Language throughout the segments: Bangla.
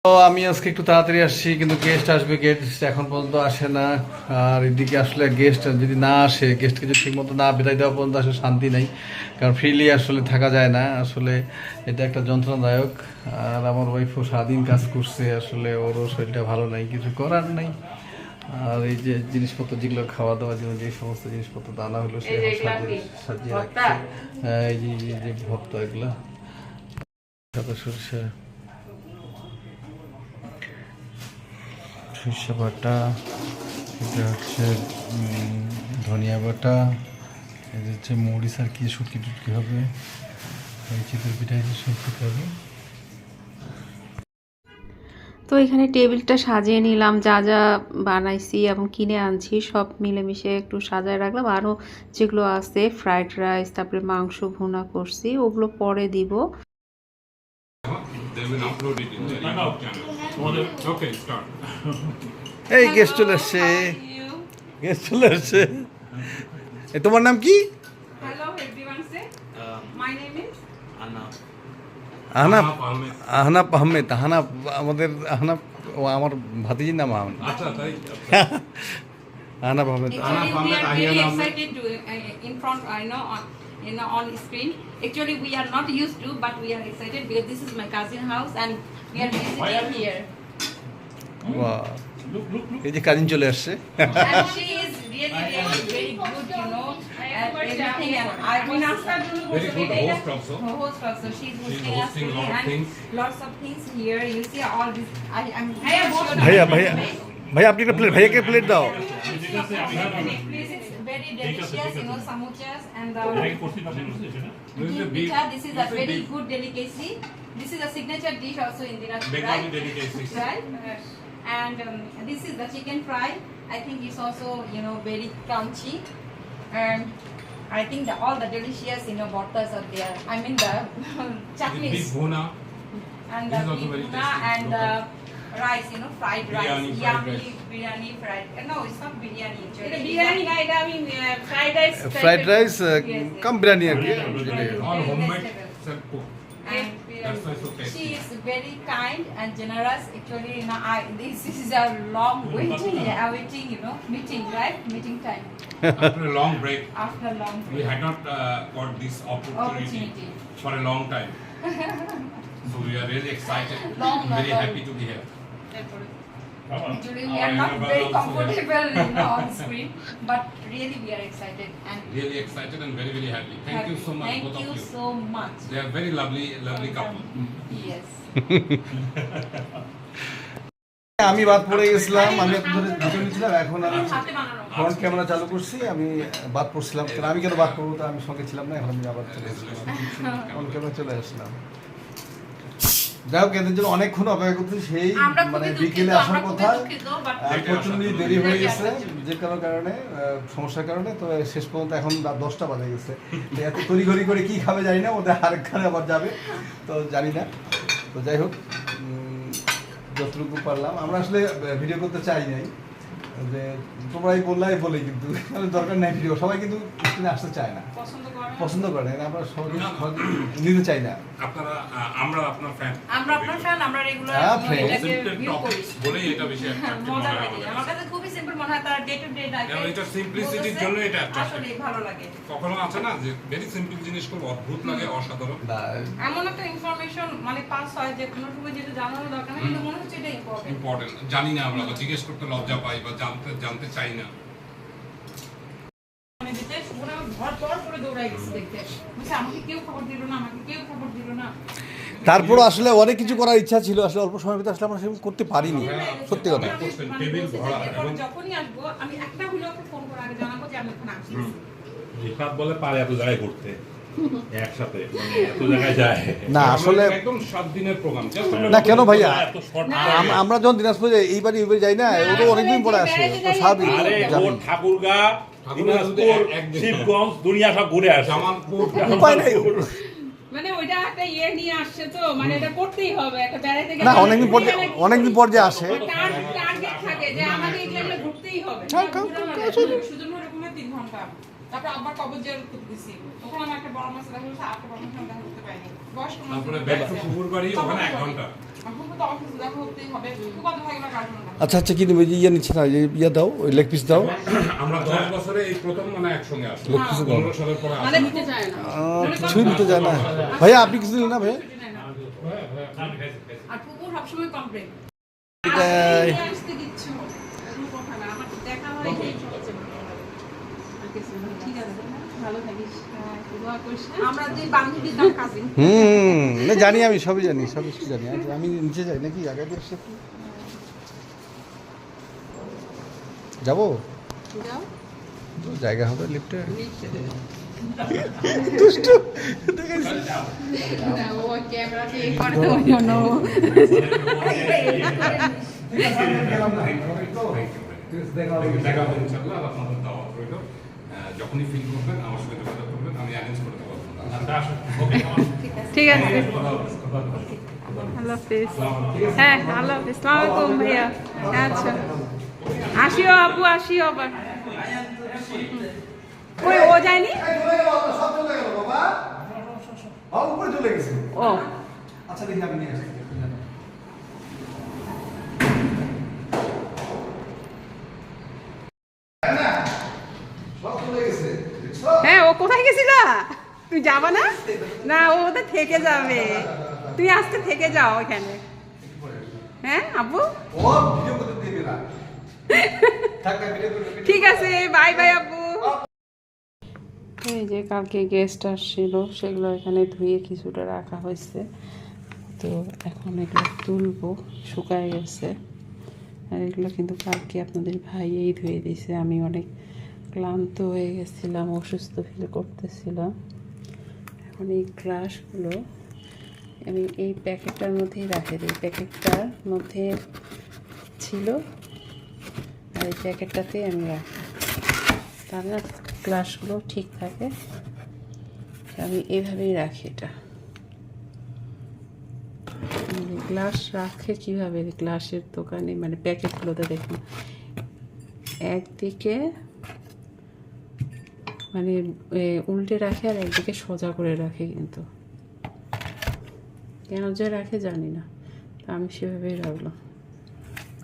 তো আমি আজকে একটু তাড়াতাড়ি আসছি, কিন্তু গেস্ট আসবে, গেস্ট এখন পর্যন্ত আসে না। আর এদিকে আসলে গেস্ট যদি না আসে, গেস্টকে যদি ঠিক মতো না বিদায় দেওয়া পর্যন্ত আসলে শান্তি নেই, কারণ ফ্রিলি আসলে থাকা যায় না আসলে। এটা একটা যন্ত্রণাদায়ক। আর আমার ওয়াইফও সারাদিন কাজ করছে, আসলে ওরও শরীরটা ভালো নাই, কিছু করার নেই। আর এই যে জিনিসপত্র যেগুলো খাওয়া দাওয়ার জন্য যে সমস্ত জিনিসপত্র আনা হলো, সে সাজিয়ে রাখছে। এই যে ভর্তা, এগুলো সাদা সরষে, সরষে বাটা, এটা হচ্ছে ধনিয়া বাটা, এটা হচ্ছে মরিচ আর কি শুটকি টুটকি হবে, এই চিতল পিঠা সব কিছু হবে। তো এখানে টেবিলটা সাজিয়ে নিলাম, যা যা বানাইছি এবং কিনে আনছি সব মিলেমিশে একটু সাজায় রাখলাম। আরও যেগুলো আছে ফ্রাইড রাইস, তারপরে মাংস ভুনা করছি, ওগুলো পরে দিব। এই গেস্ট চলে আসছে, গেস্ট চলে আসছে। তোমার নাম কি? আহনাফ, আহনাফ আহমেদ। আহনাফ আমাদের আহনাফ, আমার ভাতিজির নাম Ahnaf. Ahnaf Ahmed. On screen. Actually, we are not used to, but we are excited because this is my cousin house and we are visiting here. Wow. এই যে কাজিন চলে আসছে। And she is really very good, you know, at everything. And I mean, very good host also. Host also. She's hosting us hosting lot of and things. lots of things here. You see all this. I'm ভাইয়া ভাইয়া ভাইয়া আপনি একটা প্লেট, ভাইয়াকে প্লেট দাও। This is very delicious, you know, samochas and this is a very good delicacy. This is a signature dish also in Dinajpur, Bengali right? delicacy. Right? And this is the chicken fry. I think it's also, you know, very crunchy. And I think all the delicious, you know, bhortas are there. I mean the Beef chutneys bhuna. and This the is also beef very bhuna tasty. and rice, you know, fried Biryani, rice. fried Yummy rice. biryani fried. No, it's not biryani actually. এটা বিরিয়ানি না, এটা আমি ফ্রাইড রাইস ফ্রাইড রাইস কাম বিরিয়ানি আর কি। All homemade vegetable. self-cooked. And That's why so tasty. she is very kind and generous. Actually, you know, this is a long waiting, you know, meeting, right? Meeting time After a long break, after a long we break. had not got this opportunity for a long time. So we are really excited, Long, very long. happy to be here. Actually, we are not very comfortable, you know, on screen, but really we are excited and Really excited and very, very happy. Thank you so much, Thank both you of you. so much. They are very lovely couple. Yes. আমি বাদ পড়ে গেছিলাম, আমি একটু ধরে ভিডিও নিচ্ছিলাম, এখন আমি হাতে বানানো। ফ্রন্ট ক্যামেরা চালু করছি। আমি বাদ পড়ছিলাম, কেন আমি কেন বাদ পড়বো, তো আমি সঙ্গে ছিলাম না, এখন আমি আবার চলে আসলাম, ফ্রন্ট ক্যামেরা চলে আসলাম। যাই হোক, এদের জন্য অনেকক্ষণ অপেক্ষা করছি, সেই আমরা মানে খুবই বিকেলে দুঃখিত, আসার আমরা কথা। খুবই দুঃখিত, but প্রচন্ড দেরি হয়ে গেছে যে কোনো কারণে, সমস্যার কারণে। তো শেষ পর্যন্ত এখন রাত 10টা বাজে গেছে। তো এত তড়িঘড়ি করে কি খাবে জানি না, ওদের আরেকখানে আবার যাবে, তো জানি না। তো যাই হোক, যতটুকু পারলাম। আমরা আসলে ভিডিও করতে চাই নাই, যে তোমরাই বললাই বলেই, কিন্তু দরকার নাই ভিডিও। সবাই কিন্তু স্ক্রিনে আসতে চায় না, পছন্দ করে না, আমরা সবাই নিতে চাই না। আপনারা আমরা আপনার ফ্যান। আমরা আপনার ফ্যান, আমরা রেগুলার হ্যাঁ, friend. এটাকে সিম্পল ভিউ করি। টপিকস বলেই এটা বেশি attractive মজা মনে হয় লাগে। আমাদের আমার কাছে। কাছে খুবই সিম্পল মনে হয়, তার ডে টু ডে লাইফে এবং এটা simplicity-র জন্য এটা attractive। আসলে ভালো লাগে। কখনো আছে না যে ভেরি সিম্পল জিনিস খুব অদ্ভুত লাগে, অসাধারণ। না, এমন একটা ইনফরমেশন মানে পাস হয় যে কোনো সময় যেটা জানানো দরকার না, কিন্তু মনে হচ্ছে এটা ইম্পর্টেন্ট। ইম্পর্টেন্ট জানি না, আমরা জিজ্ঞেস করতে লজ্জা পাই বা জানতে চাই না। আমি দিতে পুরো ভর করে দৌড়াই গেছি দেখতে, বুঝছে আমাকে কেউ খবর দিল না, আমাকে কেউ খবর দিল না। তারপরও আসলে অনেক কিছু করার ইচ্ছা ছিল, আসলে অল্প সময়ের ভিতরে আসলে আমরা সেরকম করতে পারিনি, সত্যি কথা। টেবিল ভরা এবং যখনই আসবো আমি একটা হলেও ফোন করে আগে জানাবো যে আমি এখন আসছি। রিফাত বলে পারে এত জায়গায় ঘুরতে একসাথে, মানে এত জায়গায় যায় না আসলে একদম 7 দিনের প্রোগ্রাম। না কেন ভাইয়া, এত শর্ট আমরা যখন দিনাজপুরে এইবারই যাই না, ও তো অনেকদিন পরে আসে, তো স্বাভাবিক আরে ও যাবেন। ঠাকুরগা, দিনাজপুর, একদিন। শিবগঞ্জ, দুনিয়া সব ঘুরে আসে। জামালপুর উপায় নাই। মানে ওইটা একটা ইয়ে নিয়ে আসছে, তো মানে এটা করতেই হবে, একটা বেড়াইতে না অনেকদিন পর যে আসে। টার্গেট থাকে যে আমাদের এই জায়গায় ঘুরতেই হবে। সুজন এরকমের 3 ঘন্টা তারপর আবার কবর জিয়ারত করতে গেছি, ওখানে আমার একটা বড় মাছ দেখা হচ্ছে, আর একটা বড় মাছ দেখা করতে পারিনি, বয়স্ক মানুষ তারপরে ব্যাক টু কুকুর বাড়ি ওখানে 1 ঘন্টা। এখন তো অফিসে দেখা করতেই হবে, খুব কথা হয় না কারণ না। আচ্ছা আচ্ছা, কি নেবে? ইয়ে নিচ্ছে না, ইয়ে দাও, ওই লেগ পিস দাও। আমরা 10 বছরে এই প্রথম মানে একসঙ্গে আসলাম, লেগ পিস দাও। 15 সালের পরে মানে নিতে চায় না, কিছুই নিতে যায় না ভাইয়া, আপনি কিছু দিলেন না ভাইয়া? আর কুকুর সবসময় কমপ্লেন এটাই। আসতে দিচ্ছ কোনো কথা না, আমার দেখা হয় এই সবচেয়ে ভালো লাগে। আর কিছু না। ঠিক আছে, ভালো থাকিস, দোয়া করিস। আমরা যে বান্ধবীর নাম কাজিন, না জানি, আমি সবই জানি, সব কিছু জানি। আচ্ছা, আমি নিচে যাই নাকি? আগে দিয়ে এসে একটু যাবো, যাও তো জায়গা হবে লিফটে। ও ক্যামেরাতে এই করে তো ওই জন্য দেখা হবে ইনশাআল্লাহ, আর আপনাদের দাওয়াত রইল। যখনই ফিল করবেন আমার সাথে যোগাযোগ করবেন, আমি অ্যারেঞ্জ করে দেবো। ঠিক আছে, আল্লাহ হাফিজ। হ্যাঁ, আল্লাহ হাফিজ। আসসালামু আলাইকুম ভাইয়া। আচ্ছা, আসিও আপু, আসিও আবার। কই ও যায়নি? ও আচ্ছা, দেখি আমি নিয়ে আসছি। হ্যাঁ, ও কোথায় গেছিল? তুই যাবা না? না, ও ওদের থেকে যাবে, তুই আজকে থেকে যাও এখানে। হ্যাঁ আব্বু, ঠিক আছে, বাই বাই আব্বু। এই যে কালকে গেস্ট আসছিল, সেগুলো এখানে ধুয়ে কিছুটা রাখা হয়েছে, তো এখন এগুলো তুলবো, শুকায় গেছে। আর এগুলো কিন্তু কালকে আপনাদের ভাইয়েই ধুয়ে দিয়েছে। আমি অনেক ক্লান্ত হয়ে গেছিলাম, অসুস্থ ফিল করতেছিলাম। এখন এই গ্লাসগুলো আমি এই প্যাকেটটার মধ্যেই রাখে দিই, প্যাকেটটার মধ্যে ছিল, আর এই প্যাকেটটাতেই আমি রাখি, তাহলে গ্লাসগুলো ঠিক থাকে। আমি এভাবেই রাখি। এটা গ্লাস রাখে কিভাবে? গ্লাসের দোকানে মানে প্যাকেটগুলোতে দেখুন, একদিকে মানে উল্টে রাখে আর একদিকে সোজা করে রাখে, কিন্তু কেন যে রাখে জানি না, তা আমি সেভাবেই রাখলাম।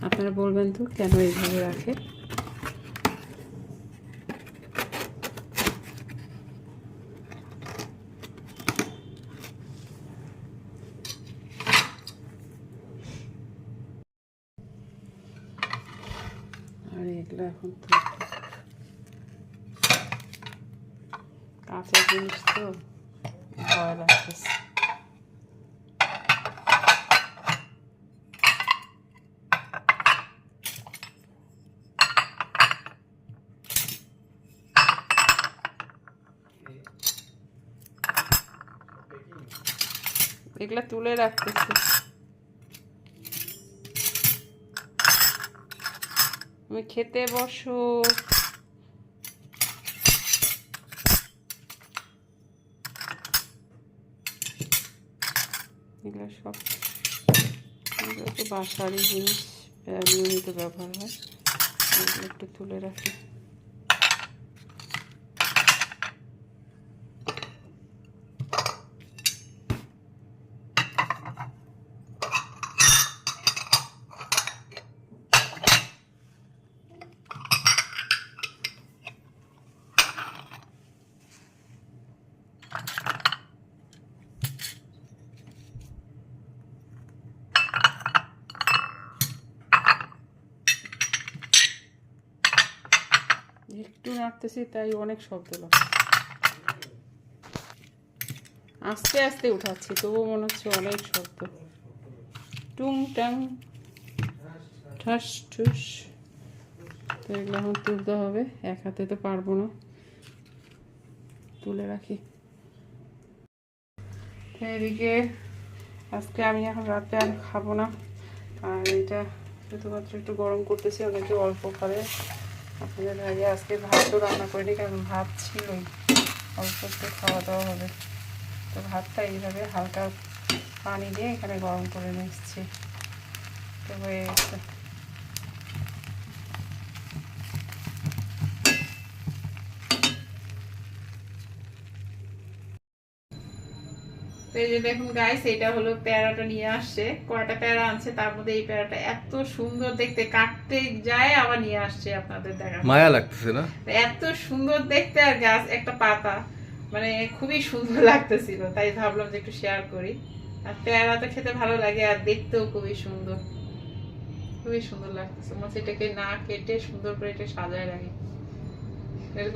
আপনারা বলবেন তো কেন এইভাবে রাখে? আর এগুলো এখন তো কাঁচা জিনিস, তো ভয় লাগতেছে। এগুলা তুলে রাখতেছি। তুমি খেতে বসো। এগুলো সব এগুলো তো বাসারই জিনিস, নিয়মিত ব্যবহার হয়, এগুলো একটু তুলে রাখি। একটু নাড়তেছি তাই অনেক শব্দ লাগে। আস্তে আস্তে উঠাচ্ছি, তবুও মনে হচ্ছে অনেক শব্দ। টুং টাং ঠাস ঠুস। তো এগুলো এখন তুলতে হবে, এক হাতে তো পারবো না, তুলে রাখি। এদিকে আজকে আমি এখন রাতে আর খাবো না, আর এটা শুধুমাত্র একটু গরম করতেছি, অনেক অল্প খাবে। আপনাদের ভাইয়া আজকে ভাতও রান্না করিনি, কারণ ভাত ছিলই, অল্প একটু খাওয়া দাওয়া হবে। তো ভাতটা এইভাবে হালকা পানি দিয়ে এখানে গরম করে নিচ্ছি, তো হয়ে গেছে। তো এই যে দেখুন গাইস, এটা হলো পেয়ারাটা নিয়ে আসছে, কয়টা পেয়ারা আনছে তার মধ্যে এই পেয়ারাটা এত সুন্দর দেখতে, কাটতে যায় আবার নিয়ে আসছে আপনাদের দেখা, মায়া লাগতেছে না? এত সুন্দর দেখতে, আর গাছ একটা পাতা মানে খুবই সুন্দর লাগতেছিল, তাই ভাবলাম যে একটু শেয়ার করি। আর পেয়ারা তো খেতে ভালো লাগে আর দেখতেও খুবই সুন্দর, খুবই সুন্দর লাগতেছে। মনে হচ্ছে এটাকে না কেটে সুন্দর করে এটা সাজায় রাখি।